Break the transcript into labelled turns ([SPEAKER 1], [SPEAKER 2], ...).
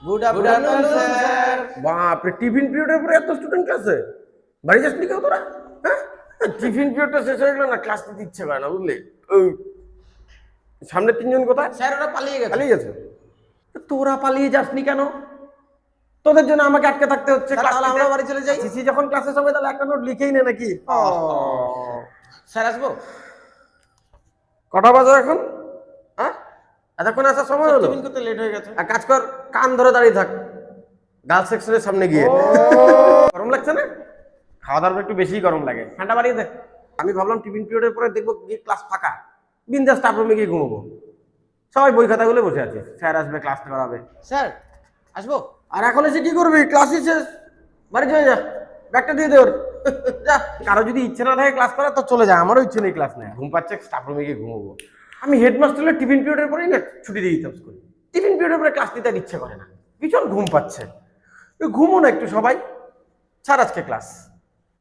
[SPEAKER 1] Good afternoon sir.
[SPEAKER 2] বাপরে, tiffin পিরিয়ডের পরে এত স্টুডেন্ট ক্লাসে? বাড়ি যাসনি কেউ তোরা? হ্যাঁ, টিফিন পিরিয়ডটা শেষ হয়ে গেল না, ক্লাস নিতে ইচ্ছে করে না, বুঝলি? ওই সামনে তিনজন কোথায়?
[SPEAKER 1] স্যার ওরা পালিয়ে গেছে।
[SPEAKER 2] পালিয়ে গেছে? তোরা পালিয়ে যাসনি কেন? তোদের জন্য আমাকে আটকে থাকতে হচ্ছে।
[SPEAKER 1] স্যার, তাহলে আমরা বাড়ি চলে যাই।
[SPEAKER 2] সিসি যখন ক্লাসে যাবে তাহলে একটা নোট লিখেই নে নাকি?
[SPEAKER 1] স্যার আসবো?
[SPEAKER 2] কটা বাজে এখন? হ্যাঁ, এতক্ষণ আসার সময় হলো?
[SPEAKER 1] টিফিন করতে লেট হয়ে গেছে।
[SPEAKER 2] এক কাজ কর, কান ধরে দাঁড়িয়ে থাক গার্লস সেকশনের সামনে গিয়ে। গরম লাগছে না? খাওয়া দাওয়ার একটু বেশি গরম লাগে, ঠান্ডা বাড়িয়ে দে। আমি ভাবলাম টিফিন পিরিয়ডের পরে দেখবো গিয়ে ক্লাস ফাঁকা, বিন্দাস স্টাফ রুমে গিয়ে ঘুমাবো। সবাই বই খাতাগুলো বসে আছে, স্যার আসবে, ক্লাস করাবে।
[SPEAKER 1] স্যার আসবো?
[SPEAKER 2] আর এখন এসে কি করবি? ক্লাসই শেষ, বাড়ি চলে যা, ব্যাগটা দিয়ে দে ওর। যা, কারো যদি ইচ্ছে না থাকে ক্লাস করার তো চলে যায়, আমারও ইচ্ছে নেই ক্লাস নেয়, ঘুম পাচ্ছে, স্টাফ রুমে গিয়ে ঘুমাবো। আমি হেডমাস্টারের টিফিন পিরিয়ডের পরেই না ছুটি দিয়ে দিতাম স্কুলে। টিফিন পিরিয়ডের পরে ক্লাস নিতে আর ইচ্ছে করে না, ভীষণ ঘুম পাচ্ছে। ঘুমো না একটু সবাই, ছাড় আজকে ক্লাস।